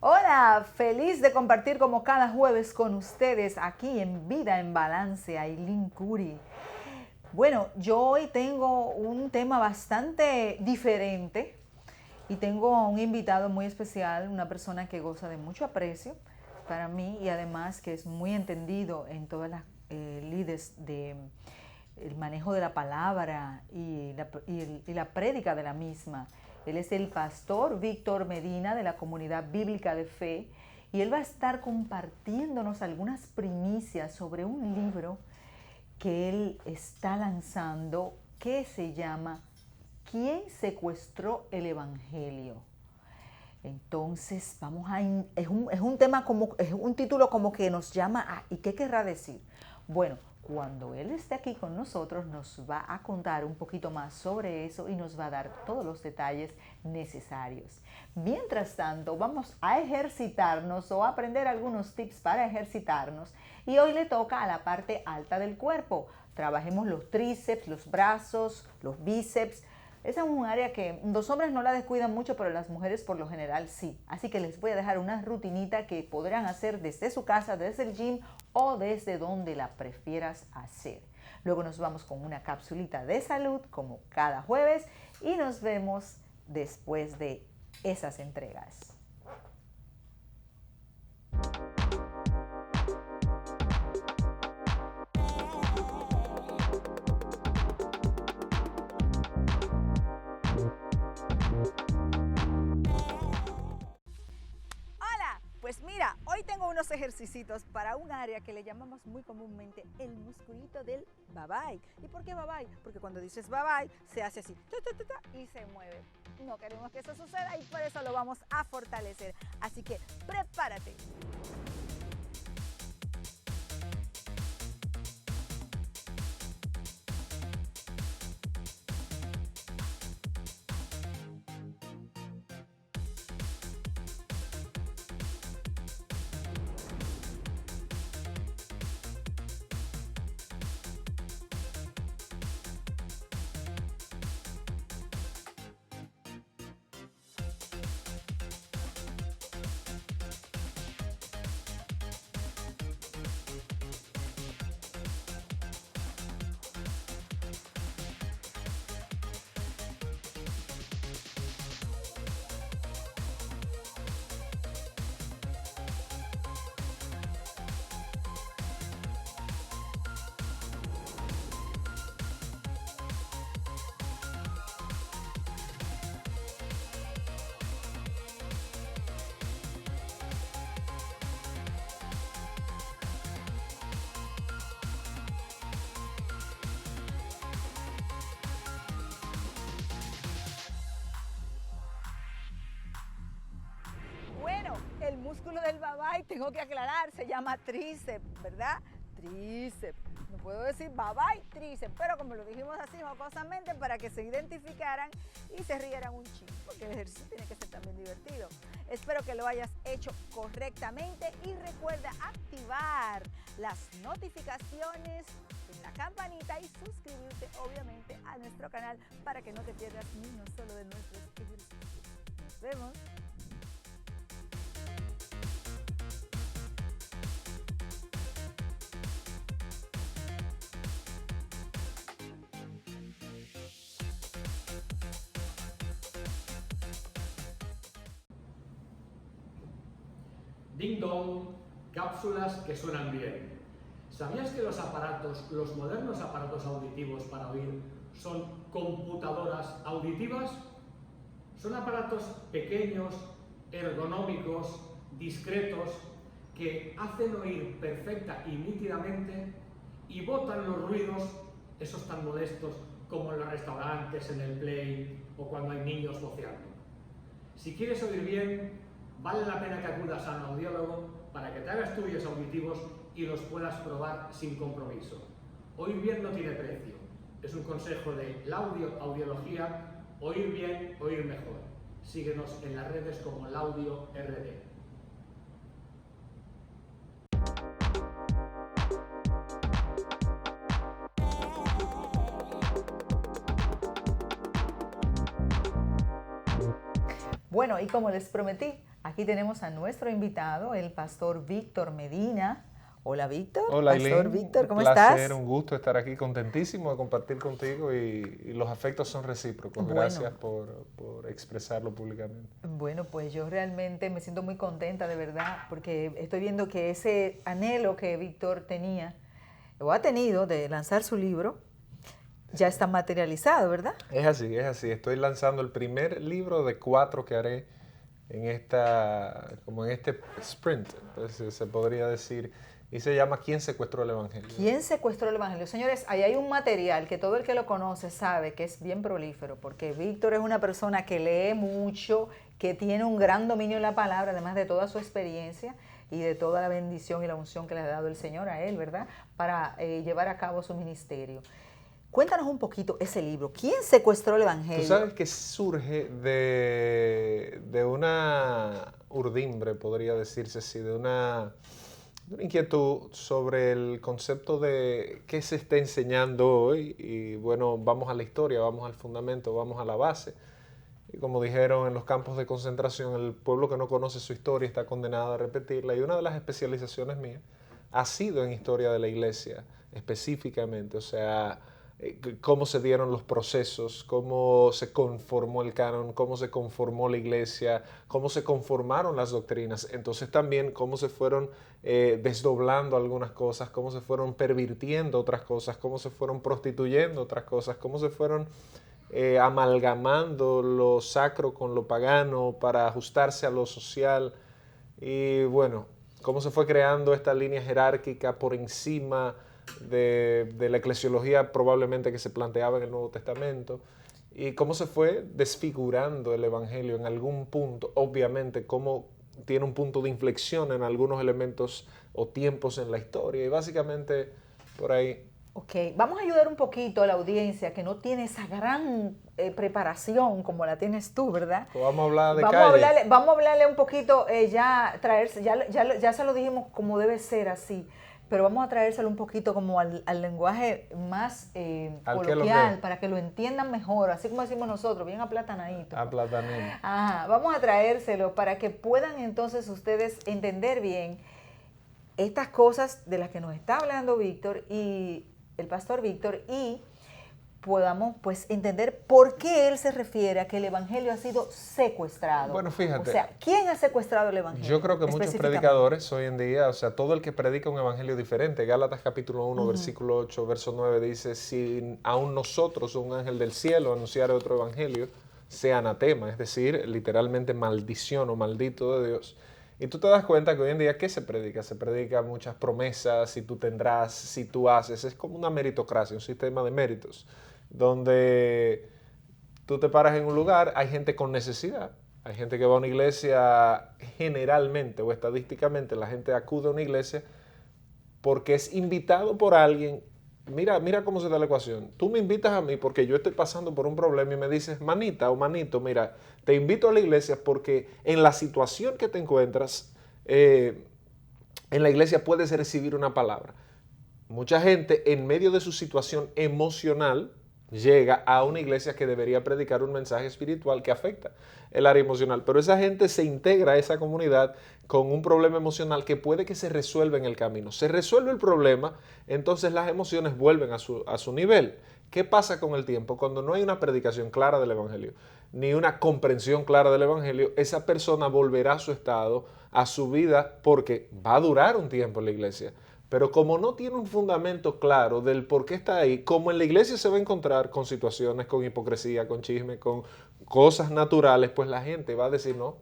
Hola, feliz de compartir como cada jueves con ustedes aquí en Vida en Balance, Ailín Curi. Bueno, yo hoy tengo un tema bastante diferente y tengo a un invitado muy especial, una persona que goza de mucho aprecio para mí y además que es muy entendido en todas las lides de el manejo de la palabra y la prédica de la misma. Él es el pastor Víctor Medina de la Comunidad Bíblica de Fe y él va a estar compartiéndonos algunas primicias sobre un libro que él está lanzando que se llama ¿Quién secuestró el Evangelio? Entonces, es un tema es un título como que nos llama a, ¿y qué querrá decir? Bueno, cuando él esté aquí con nosotros nos va a contar un poquito más sobre eso y nos va a dar todos los detalles necesarios. Mientras tanto, vamos a ejercitarnos o a aprender algunos tips para ejercitarnos y hoy le toca a la parte alta del cuerpo. Trabajemos los tríceps, los brazos, los bíceps. Esa es un área que los hombres no la descuidan mucho, pero las mujeres por lo general sí. Así que les voy a dejar una rutinita que podrán hacer desde su casa, desde el gym o desde donde la prefieras hacer. Luego nos vamos con una capsulita de salud como cada jueves y nos vemos después de esas entregas. Pues mira, hoy tengo unos ejercicios para un área que le llamamos muy comúnmente el musculito del babay. ¿Y por qué babay? Porque cuando dices babay se hace así y se mueve. No queremos que eso suceda y por eso lo vamos a fortalecer. Así que prepárate. El músculo del babay, tengo que aclarar, se llama tríceps, ¿verdad? Tríceps. No puedo decir babay, tríceps, pero como lo dijimos así jocosamente para que se identificaran y se rieran un chingo, porque el ejercicio tiene que ser también divertido. Espero que lo hayas hecho correctamente y recuerda activar las notificaciones en la campanita y suscribirte obviamente a nuestro canal para que no te pierdas ni uno solo de nuestros ejercicios. Nos vemos. Ding dong, cápsulas que suenan bien. ¿Sabías que los modernos aparatos auditivos para oír son computadoras auditivas? Son aparatos pequeños, ergonómicos, discretos, que hacen oír perfecta y nítidamente y botan los ruidos, esos tan molestos como en los restaurantes, en el play o cuando hay niños voceando. Si quieres oír bien, vale la pena que acudas a un audiólogo para que te haga estudios auditivos y los puedas probar sin compromiso. Oír bien no tiene precio. Es un consejo de la audiología, oír bien, oír mejor. Síguenos en las redes como Laudio RD. Bueno, y como les prometí, Aquí tenemos a nuestro invitado, el pastor Víctor Medina. Hola, Víctor. Hola, Pastor Eileen. Víctor, ¿cómo Un placer, estás? un gusto estar aquí, contentísimo de compartir contigo y los afectos son recíprocos. Bueno. Gracias por expresarlo públicamente. Bueno, pues yo realmente me siento muy contenta, de verdad, porque estoy viendo que ese anhelo que Víctor tenía o ha tenido de lanzar su libro ya está materializado, ¿verdad? Es así, es así. Estoy lanzando el primer libro de 4 que haré en este sprint, pues, se podría decir, y se llama ¿Quién secuestró el Evangelio? ¿Quién secuestró el Evangelio? Señores, ahí hay un material que todo el que lo conoce sabe que es bien prolífero, porque Víctor es una persona que lee mucho, que tiene un gran dominio en la palabra, además de toda su experiencia y de toda la bendición y la unción que le ha dado el Señor a él, ¿verdad? Para llevar a cabo su ministerio. Cuéntanos un poquito ese libro. ¿Quién secuestró el Evangelio? Tú sabes que surge de una urdimbre, podría decirse así, de una inquietud sobre el concepto de qué se está enseñando hoy. Y bueno, vamos a la historia, vamos al fundamento, vamos a la base. Y como dijeron en los campos de concentración, el pueblo que no conoce su historia está condenado a repetirla. Y una de las especializaciones mías ha sido en historia de la iglesia, específicamente. O sea, cómo se dieron los procesos, cómo se conformó el canon, cómo se conformó la iglesia, cómo se conformaron las doctrinas. Entonces también cómo se fueron desdoblando algunas cosas, cómo se fueron pervirtiendo otras cosas, cómo se fueron prostituyendo otras cosas, cómo se fueron amalgamando lo sacro con lo pagano para ajustarse a lo social. Y bueno, cómo se fue creando esta línea jerárquica por encima de la eclesiología probablemente que se planteaba en el Nuevo Testamento, y cómo se fue desfigurando el Evangelio en algún punto, obviamente cómo tiene un punto de inflexión en algunos elementos o tiempos en la historia, y básicamente por ahí. Ok, vamos a ayudar un poquito a la audiencia que no tiene esa gran preparación como la tienes tú, ¿verdad? Pues vamos a hablar de calle. Vamos a hablarle un poquito, ya se lo dijimos como debe ser así, pero vamos a traérselo un poquito como al lenguaje más coloquial, para que lo entiendan mejor, así como decimos nosotros, bien aplatanadito. Aplatanadito. Ajá, vamos a traérselo para que puedan entonces ustedes entender bien estas cosas de las que nos está hablando Víctor y el pastor Víctor, y podamos pues entender por qué él se refiere a que el Evangelio ha sido secuestrado. Bueno, fíjate. O sea, ¿quién ha secuestrado el Evangelio? Yo creo que muchos predicadores hoy en día, o sea, todo el que predica un evangelio diferente, Gálatas capítulo 1, versículo 8, verso 9, dice, si aún nosotros, un ángel del cielo, anunciara otro evangelio, sea anatema, es decir, literalmente maldición o maldito de Dios. Y tú te das cuenta que hoy en día, ¿qué se predica? Se predica muchas promesas, si tú tendrás, si tú haces, es como una meritocracia, un sistema de méritos, donde tú te paras en un lugar, hay gente con necesidad, hay gente que va a una iglesia generalmente o estadísticamente, la gente acude a una iglesia porque es invitado por alguien. Mira cómo se da la ecuación. Tú me invitas a mí porque yo estoy pasando por un problema y me dices, manita o manito, mira, te invito a la iglesia porque en la situación que te encuentras, en la iglesia puedes recibir una palabra. Mucha gente en medio de su situación emocional llega a una iglesia que debería predicar un mensaje espiritual que afecta el área emocional, pero esa gente se integra a esa comunidad con un problema emocional que puede que se resuelva en el camino. Se resuelve el problema, entonces las emociones vuelven a su nivel. ¿Qué pasa con el tiempo? Cuando no hay una predicación clara del Evangelio, ni una comprensión clara del Evangelio, esa persona volverá a su estado, a su vida, porque va a durar un tiempo en la iglesia. Pero como no tiene un fundamento claro del por qué está ahí, como en la iglesia se va a encontrar con situaciones, con hipocresía, con chisme, con cosas naturales, pues la gente va a decir, no,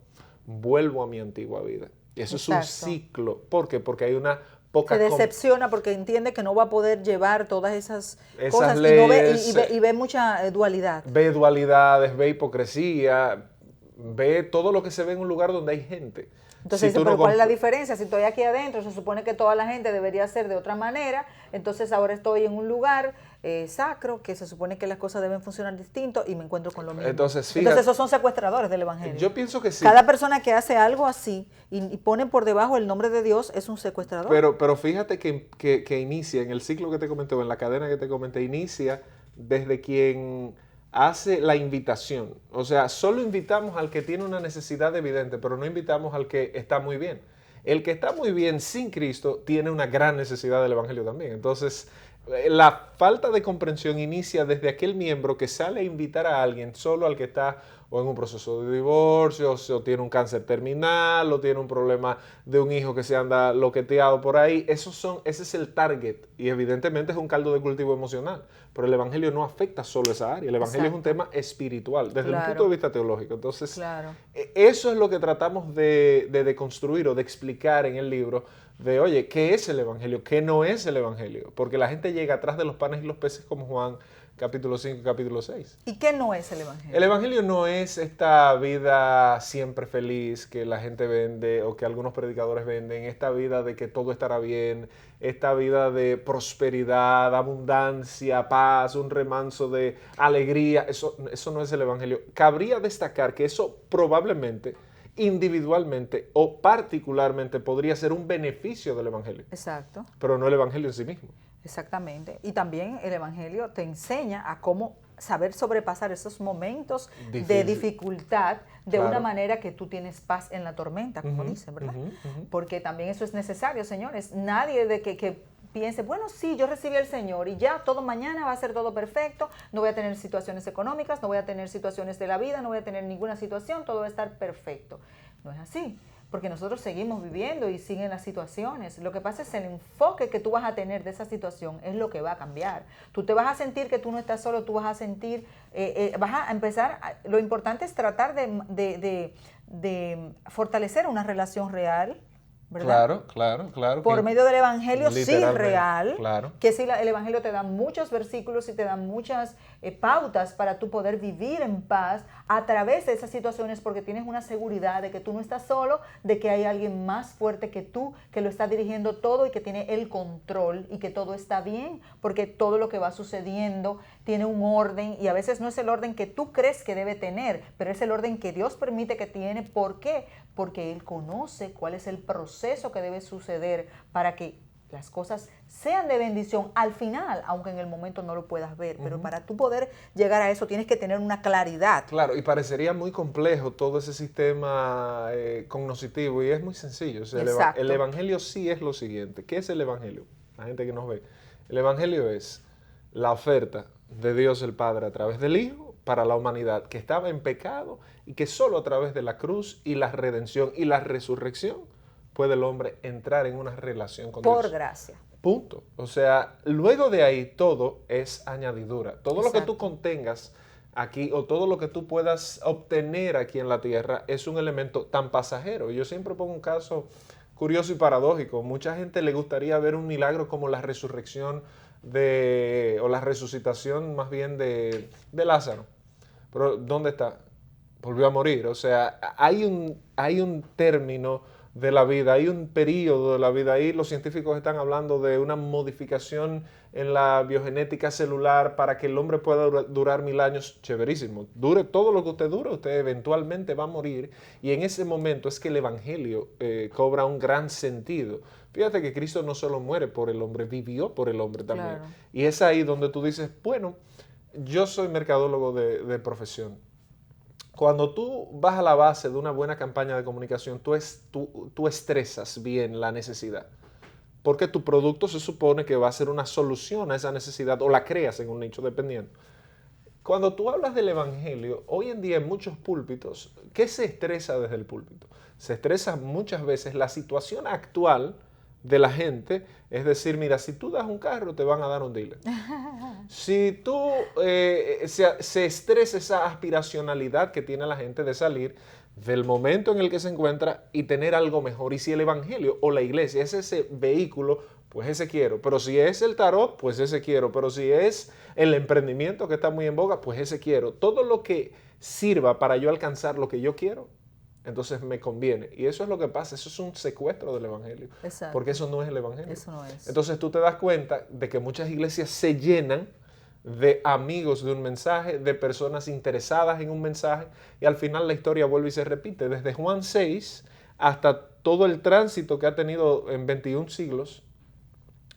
vuelvo a mi antigua vida. Y eso Exacto. es un ciclo. ¿Por qué? Porque hay una poca... Se decepciona porque entiende que no va a poder llevar todas esas cosas leyes, y ve mucha dualidad. Ve dualidades, ve hipocresía, ve todo lo que se ve en un lugar donde hay gente. Entonces dice, pero ¿cuál es la diferencia? Si estoy aquí adentro, se supone que toda la gente debería ser de otra manera, entonces ahora estoy en un lugar sacro, que se supone que las cosas deben funcionar distinto y me encuentro con lo mismo. Entonces, fíjate, esos son secuestradores del Evangelio. Yo pienso que sí. Cada persona que hace algo así y pone por debajo el nombre de Dios es un secuestrador. Pero fíjate que inicia en el ciclo que te comenté, o en la cadena que te comenté, inicia desde quien hace la invitación. O sea, solo invitamos al que tiene una necesidad evidente, pero no invitamos al que está muy bien. El que está muy bien sin Cristo tiene una gran necesidad del Evangelio también. Entonces, la falta de comprensión inicia desde aquel miembro que sale a invitar a alguien, solo al que está o en un proceso de divorcio, o tiene un cáncer terminal, o tiene un problema de un hijo que se anda loqueteado por ahí. Ese es el target y evidentemente es un caldo de cultivo emocional. Pero el Evangelio no afecta solo esa área. El Evangelio es un tema espiritual desde un punto de vista teológico. Entonces, eso es lo que tratamos de deconstruir o de explicar en el libro de, oye, ¿qué es el Evangelio? ¿Qué no es el Evangelio? Porque la gente llega atrás de los panes y los peces como Juan capítulo 5 y capítulo 6. ¿Y qué no es el Evangelio? El Evangelio no es esta vida siempre feliz que la gente vende o que algunos predicadores venden, esta vida de que todo estará bien, esta vida de prosperidad, abundancia, paz, un remanso de alegría. Eso no es el Evangelio. Cabría destacar que eso probablemente, individualmente o particularmente podría ser un beneficio del Evangelio. Exacto. Pero no el Evangelio en sí mismo. Exactamente. Y también el Evangelio te enseña a cómo saber sobrepasar esos momentos de dificultad de una manera que tú tienes paz en la tormenta, como dicen, ¿verdad? Porque también eso es necesario, señores. Nadie de que piense, bueno, sí, yo recibí al Señor y ya todo mañana va a ser todo perfecto, no voy a tener situaciones económicas, no voy a tener situaciones de la vida, no voy a tener ninguna situación, todo va a estar perfecto. No es así. Porque nosotros seguimos viviendo y siguen las situaciones. Lo que pasa es el enfoque que tú vas a tener de esa situación es lo que va a cambiar. Tú te vas a sentir que tú no estás solo, tú vas a sentir, vas a empezar, lo importante es tratar de fortalecer una relación real, ¿verdad? Claro. Por medio del Evangelio sí real, claro. Que sí, el Evangelio te da muchos versículos y te da muchas pautas para tú poder vivir en paz a través de esas situaciones, porque tienes una seguridad de que tú no estás solo, de que hay alguien más fuerte que tú, que lo está dirigiendo todo y que tiene el control y que todo está bien, porque todo lo que va sucediendo tiene un orden y a veces no es el orden que tú crees que debe tener, pero es el orden que Dios permite que tiene. ¿Por qué? Porque Él conoce cuál es el proceso que debe suceder para que las cosas sean de bendición al final, aunque en el momento no lo puedas ver. Pero para tú poder llegar a eso tienes que tener una claridad. Claro, y parecería muy complejo todo ese sistema cognoscitivo y es muy sencillo. O sea, el Evangelio sí es lo siguiente. ¿Qué es el Evangelio? La gente que nos ve. El Evangelio es la oferta de Dios el Padre a través del Hijo para la humanidad que estaba en pecado y que solo a través de la cruz y la redención y la resurrección puede el hombre entrar en una relación con Dios. Por gracia. Punto. O sea, luego de ahí todo es añadidura. Todo lo que tú contengas aquí o todo lo que tú puedas obtener aquí en la tierra es un elemento tan pasajero. Yo siempre pongo un caso curioso y paradójico. Mucha gente le gustaría ver un milagro como la resurrección o la resucitación más bien de Lázaro. Pero ¿dónde está? Volvió a morir. O sea, hay un término de la vida, hay un periodo de la vida ahí. Los científicos están hablando de una modificación en la biogenética celular para que el hombre pueda durar 1000 años. Chéverísimo. Dure todo lo que usted dure, usted eventualmente va a morir. Y en ese momento es que el Evangelio cobra un gran sentido. Fíjate que Cristo no solo muere por el hombre, vivió por el hombre también. Claro. Y es ahí donde tú dices, bueno, yo soy mercadólogo de profesión. Cuando tú vas a la base de una buena campaña de comunicación, tú estresas bien la necesidad. Porque tu producto se supone que va a ser una solución a esa necesidad o la creas en un nicho dependiendo. Cuando tú hablas del Evangelio, hoy en día en muchos púlpitos, ¿qué se estresa desde el púlpito? Se estresa muchas veces la situación actual de la gente, es decir, mira, si tú das un carro, te van a dar un dealer. Si tú se estresa esa aspiracionalidad que tiene la gente de salir del momento en el que se encuentra y tener algo mejor. Y si el Evangelio o la iglesia es ese vehículo, pues ese quiero. Pero si es el tarot, pues ese quiero. Pero si es el emprendimiento que está muy en boga, pues ese quiero. Todo lo que sirva para yo alcanzar lo que yo quiero, entonces me conviene. Y eso es lo que pasa, eso es un secuestro del Evangelio. Exacto. Porque eso no es el Evangelio. Eso no es. Entonces tú te das cuenta de que muchas iglesias se llenan de amigos de un mensaje, de personas interesadas en un mensaje, y al final la historia vuelve y se repite. Desde Juan 6 hasta todo el tránsito que ha tenido en 21 siglos,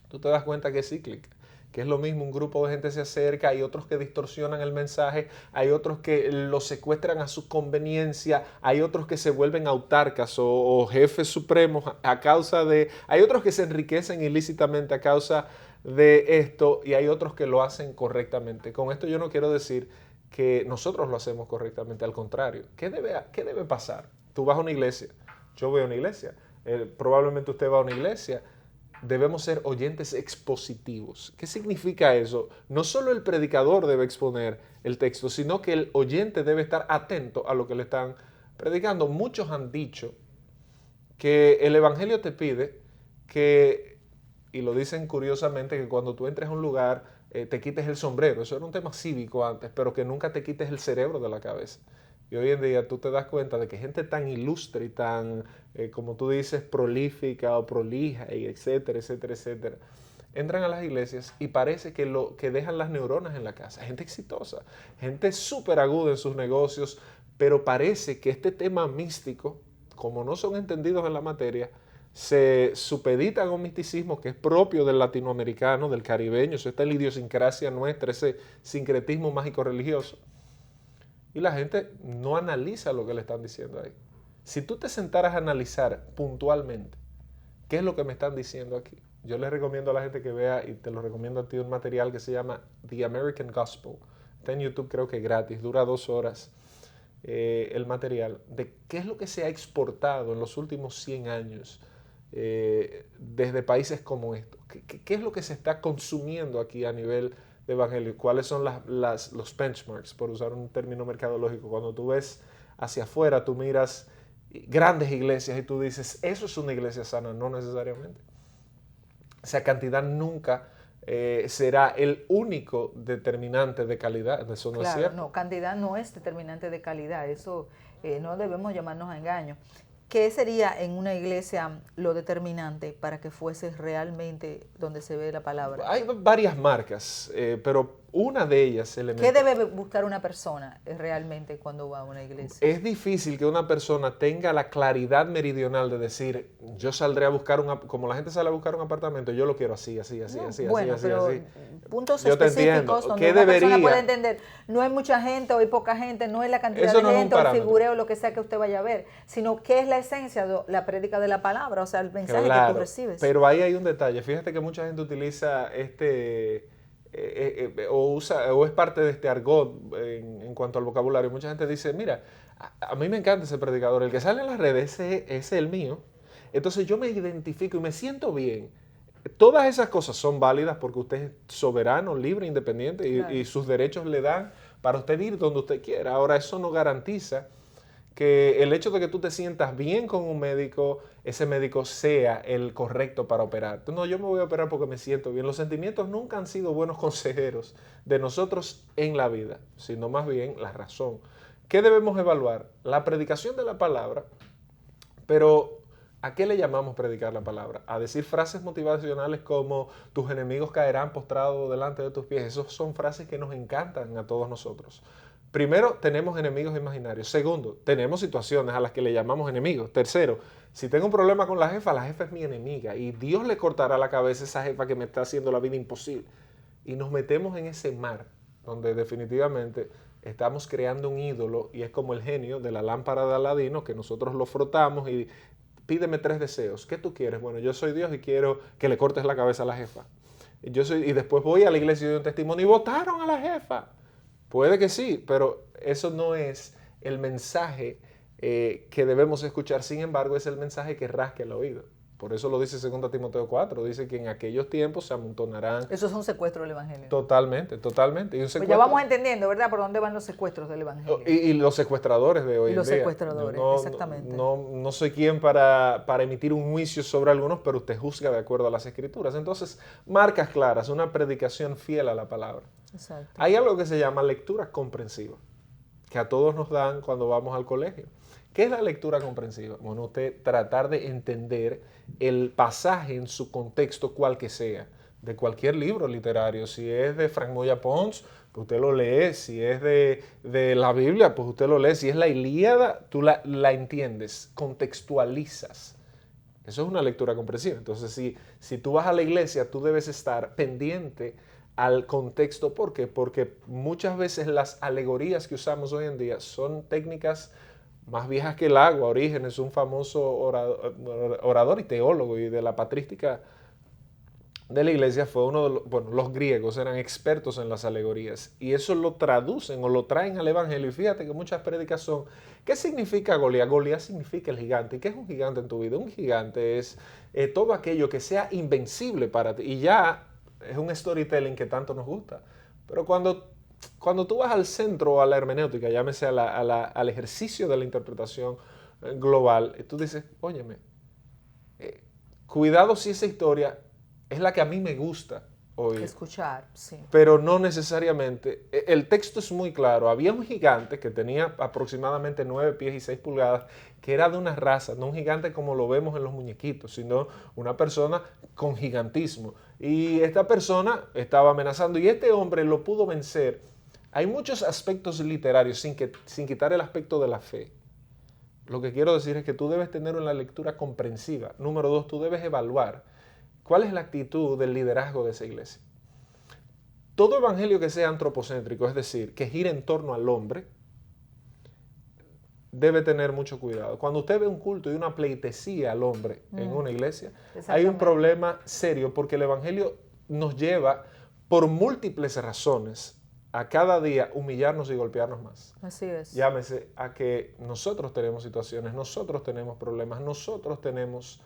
tú te das cuenta que es cíclica. que es lo mismo, un grupo de gente se acerca, hay otros que distorsionan el mensaje, hay otros que lo secuestran a su conveniencia, hay otros que se vuelven autarcas o jefes supremos a causa de... Hay otros que se enriquecen ilícitamente a causa de esto y hay otros que lo hacen correctamente. Con esto yo no quiero decir que nosotros lo hacemos correctamente, al contrario. ¿Qué debe pasar? Tú vas a una iglesia, yo voy a una iglesia, probablemente usted va a una iglesia. Debemos ser oyentes expositivos. ¿Qué significa eso? No solo el predicador debe exponer el texto, sino que el oyente debe estar atento a lo que le están predicando. Muchos han dicho que el Evangelio te pide que, y lo dicen curiosamente, que cuando tú entres a un lugar te quites el sombrero. Eso era un tema cívico antes, pero que nunca te quites el cerebro de la cabeza. Y hoy en día tú te das cuenta de que gente tan ilustre y tan, como tú dices, prolífica o prolija, y etcétera, etcétera, etcétera, entran a las iglesias y parece que dejan las neuronas en la casa. Gente exitosa, gente súper aguda en sus negocios, pero parece que este tema místico, como no son entendidos en la materia, se supeditan a un misticismo que es propio del latinoamericano, del caribeño. Eso está en la idiosincrasia nuestra, ese sincretismo mágico religioso. Y la gente no analiza lo que le están diciendo ahí. Si tú te sentaras a analizar puntualmente qué es lo que me están diciendo aquí, yo les recomiendo a la gente que vea, y te lo recomiendo a ti, un material que se llama The American Gospel. Está en YouTube, creo que gratis, dura 2 horas el material, de qué es lo que se ha exportado en los últimos 100 años desde países como estos. ¿Qué es lo que se está consumiendo aquí a nivel de evangelio? ¿Cuáles son los benchmarks, por usar un término mercadológico? Cuando tú ves hacia afuera, tú miras grandes iglesias y tú dices, eso es una iglesia sana. No necesariamente. Esa cantidad nunca será el único determinante de calidad. Eso no es cierto. No, cantidad no es determinante de calidad. Eso no debemos llamarnos a engaño. ¿Qué sería en una iglesia lo determinante para que fuese realmente donde se ve la palabra? Hay varias marcas, pero una de ellas... ¿Qué debe buscar una persona realmente cuando va a una iglesia? Es difícil que una persona tenga la claridad meridional de decir, yo saldré a buscar, como la gente sale a buscar un apartamento, yo lo quiero así, así, así, así, bueno, así, pero así. Puntos yo específicos donde una persona puede entender, no hay mucha gente o hay poca gente, no es la cantidad Eso de no es gente un o el parámetro. figureo o lo que sea que usted vaya a ver, sino qué es la esencia de la prédica de la palabra, o sea, el mensaje que tú recibes. Pero ahí hay un detalle. Fíjate que mucha gente utiliza o es parte de este argot en cuanto al vocabulario. Mucha gente dice, mira, a mí me encanta ese predicador, el que sale en las redes, ese es el mío. Entonces yo me identifico y me siento bien. Todas esas cosas son válidas porque usted es soberano, libre, independiente Claro. y sus derechos le dan para usted ir donde usted quiera. Ahora, eso no garantiza que el hecho de que tú te sientas bien con un médico, ese médico sea el correcto para operar. No, yo me voy a operar porque me siento bien. Los sentimientos nunca han sido buenos consejeros de nosotros en la vida, sino más bien la razón. ¿Qué debemos evaluar? La predicación de la palabra, pero ¿a qué le llamamos predicar la palabra? A decir frases motivacionales como tus enemigos caerán postrados delante de tus pies. Esas son frases que nos encantan a todos nosotros. Primero, tenemos enemigos imaginarios. Segundo, tenemos situaciones a las que le llamamos enemigos. Tercero, si tengo un problema con la jefa es mi enemiga y Dios le cortará la cabeza a esa jefa que me está haciendo la vida imposible. Y nos metemos en ese mar donde definitivamente estamos creando un ídolo y es como el genio de la lámpara de Aladino que nosotros lo frotamos y pídeme 3 deseos. ¿Qué tú quieres? Bueno, yo soy Dios y quiero que le cortes la cabeza a la jefa. Y después voy a la iglesia y doy un testimonio y votaron a la jefa. Puede que sí, pero eso no es el mensaje que debemos escuchar. Sin embargo, es el mensaje que rasca el oído. Por eso lo dice 2 Timoteo 4. Dice que en aquellos tiempos se amontonarán. Eso es un secuestro del evangelio. Totalmente, totalmente. Y un pues ya vamos entendiendo, ¿verdad? Por dónde van los secuestros del evangelio. Y los secuestradores de hoy en día. Y los secuestradores, exactamente. No soy quien para emitir un juicio sobre algunos, pero usted juzga de acuerdo a las escrituras. Entonces, marcas claras, una predicación fiel a la palabra. Exacto. Hay algo que se llama lectura comprensiva, que a todos nos dan cuando vamos al colegio. ¿Qué es la lectura comprensiva? Bueno, usted tratar de entender el pasaje en su contexto, cual que sea, de cualquier libro literario. Si es de Frank Moya Pons, pues usted lo lee. Si es de la Biblia, pues usted lo lee. Si es la Ilíada, tú la entiendes, contextualizas. Eso es una lectura comprensiva. Entonces, si tú vas a la iglesia, tú debes estar pendiente al contexto. ¿Por qué? Porque muchas veces las alegorías que usamos hoy en día son técnicas más viejas que el agua. Orígenes, un famoso orador y teólogo y de la patrística de la iglesia, fue uno de los, bueno, los griegos eran expertos en las alegorías y eso lo traducen o lo traen al evangelio. Y fíjate que muchas prédicas son, ¿qué significa Goliat? Goliat significa el gigante. ¿Y qué es un gigante en tu vida? Un gigante es todo aquello que sea invencible para ti, y ya es un storytelling que tanto nos gusta. Pero cuando tú vas al centro, a la hermenéutica, llámese al ejercicio de la interpretación global, tú dices, óyeme, cuidado si esa historia es la que a mí me gusta oír. Escuchar, sí. Pero no necesariamente. El texto es muy claro. Había un gigante que tenía aproximadamente 9 pies y 6 pulgadas, que era de una raza, no un gigante como lo vemos en los muñequitos, sino una persona con gigantismo. Y esta persona estaba amenazando y este hombre lo pudo vencer. Hay muchos aspectos literarios sin quitar el aspecto de la fe. Lo que quiero decir es que tú debes tener una lectura comprensiva. Número 2, tú debes evaluar cuál es la actitud del liderazgo de esa iglesia. Todo evangelio que sea antropocéntrico, es decir, que gire en torno al hombre, debe tener mucho cuidado. Cuando usted ve un culto y una pleitesía al hombre en una iglesia, hay un problema serio, porque el evangelio nos lleva por múltiples razones a cada día humillarnos y golpearnos más. Así es. Llámese a que nosotros tenemos situaciones, nosotros tenemos problemas, nosotros tenemos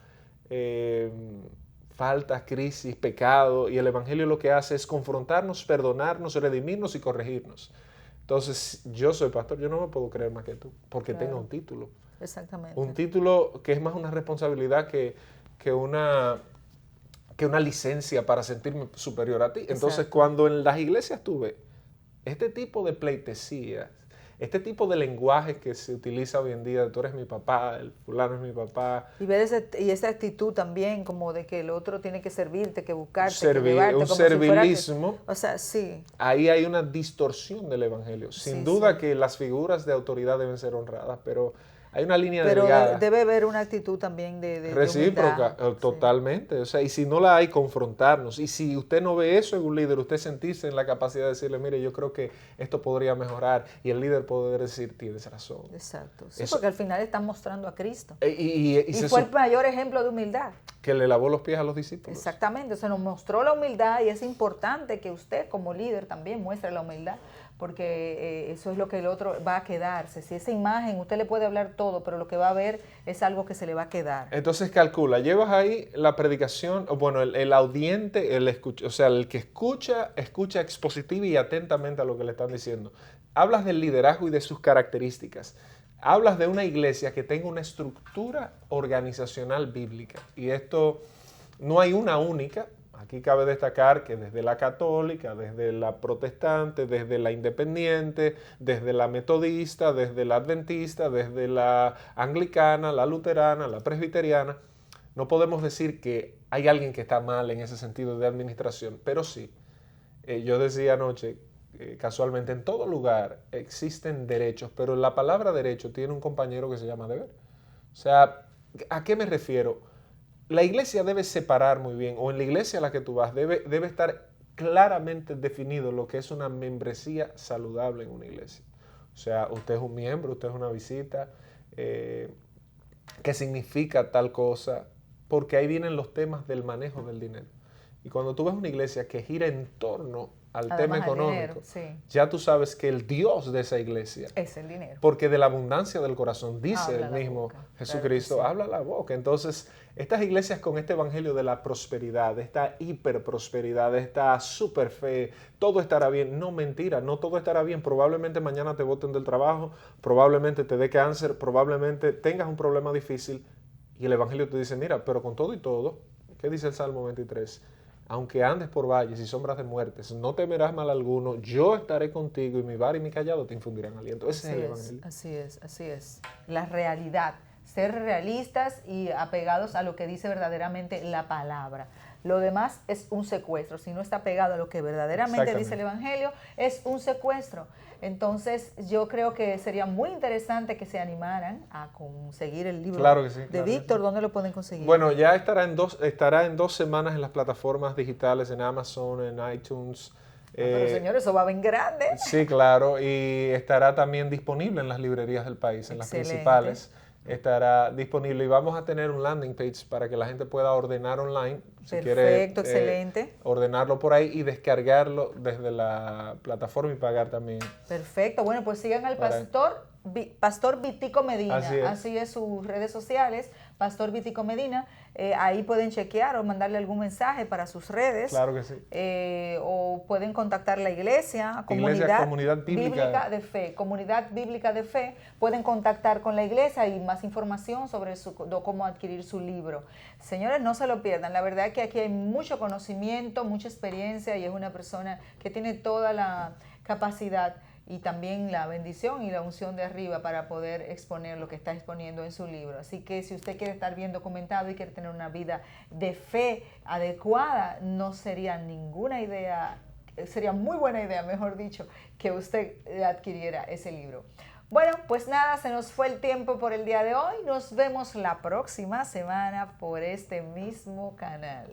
faltas, crisis, pecado, y el evangelio lo que hace es confrontarnos, perdonarnos, redimirnos y corregirnos. Entonces, yo soy pastor, yo no me puedo creer más que tú, porque tengo un título. Exactamente. Un título que es más una responsabilidad que una licencia para sentirme superior a ti. Entonces, Exacto. cuando en las iglesias tú ves este tipo de pleitesías, este tipo de lenguaje que se utiliza hoy en día, tú eres mi papá, el fulano es mi papá. Y ver esa actitud también, como de que el otro tiene que servirte, que buscarte, que llevarte, Un como servilismo. Si o sea, sí. Ahí hay una distorsión del evangelio. Sin duda que las figuras de autoridad deben ser honradas, pero hay una línea delgada. Pero debe haber una actitud también de recíproca, humildad. totalmente. Sí. O sea, y si no la hay, confrontarnos. Y si usted no ve eso en un líder, usted sentirse en la capacidad de decirle, mire, yo creo que esto podría mejorar. Y el líder poder decir, tienes razón. Exacto. Sí, porque al final están mostrando a Cristo. Y fue el mayor ejemplo de humildad. Que le lavó los pies a los discípulos. Exactamente. O sea, nos mostró la humildad y es importante que usted como líder también muestre la humildad, porque eso es lo que el otro va a quedarse. Si esa imagen, usted le puede hablar todo, pero lo que va a ver es algo que se le va a quedar. Entonces calcula, llevas ahí la predicación, bueno, el audiente, o sea, el que escucha expositiva y atentamente a lo que le están diciendo. Hablas del liderazgo y de sus características. Hablas de una iglesia que tenga una estructura organizacional bíblica. Y esto no hay una única. Aquí cabe destacar que desde la católica, desde la protestante, desde la independiente, desde la metodista, desde la adventista, desde la anglicana, la luterana, la presbiteriana, no podemos decir que hay alguien que está mal en ese sentido de administración, pero sí, yo decía anoche, casualmente, en todo lugar existen derechos, pero la palabra derecho tiene un compañero que se llama deber. O sea, ¿a qué me refiero? La iglesia debe separar muy bien, o en la iglesia a la que tú vas, debe estar claramente definido lo que es una membresía saludable en una iglesia. O sea, usted es un miembro, usted es una visita, ¿qué significa tal cosa? Porque ahí vienen los temas del manejo del dinero. Y cuando tú ves una iglesia que gira en torno al tema económico, dinero, sí. Ya tú sabes que el Dios de esa iglesia es el dinero. Porque de la abundancia del corazón, dice habla el mismo boca, Jesucristo, claro sí. Habla la boca. Entonces, estas iglesias con este evangelio de la prosperidad, esta hiperprosperidad, esta super fe, todo estará bien. No, mentira, no todo estará bien. Probablemente mañana te boten del trabajo, probablemente te dé cáncer, probablemente tengas un problema difícil. Y el evangelio te dice, mira, pero con todo y todo, ¿qué dice el Salmo 23? Aunque andes por valles y sombras de muertes, no temerás mal alguno, yo estaré contigo y mi vara y mi callado te infundirán aliento. Ese es el evangelio. Así es. La realidad, ser realistas y apegados a lo que dice verdaderamente la palabra. Lo demás es un secuestro. Si no está pegado a lo que verdaderamente dice el Evangelio, es un secuestro. Entonces, yo creo que sería muy interesante que se animaran a conseguir el libro de Víctor. ¿Dónde lo pueden conseguir? Bueno, ya estará en 2 semanas en las plataformas digitales, en Amazon, en iTunes. Pero señores, eso va bien grande. Sí, claro, y estará también disponible en las librerías del país, en las principales. Estará disponible y vamos a tener un landing page para que la gente pueda ordenar online. Si quiere, excelente. Ordenarlo por ahí y descargarlo desde la plataforma y pagar también. Perfecto. Bueno, pues sigan al Pastor Vitico Medina. Así es sus redes sociales, Pastor Vitico Medina. Ahí pueden chequear o mandarle algún mensaje para sus redes. Claro que sí. O pueden contactar la iglesia, Comunidad Bíblica de Fe. Comunidad Bíblica de Fe. Pueden contactar con la iglesia y más información sobre cómo adquirir su libro. Señores, no se lo pierdan. La verdad es que aquí hay mucho conocimiento, mucha experiencia y es una persona que tiene toda la capacidad y también la bendición y la unción de arriba para poder exponer lo que está exponiendo en su libro. Así que si usted quiere estar bien documentado y quiere tener una vida de fe adecuada, no sería ninguna idea, sería muy buena idea, mejor dicho, que usted adquiriera ese libro. Bueno, pues nada, se nos fue el tiempo por el día de hoy. Nos vemos la próxima semana por este mismo canal.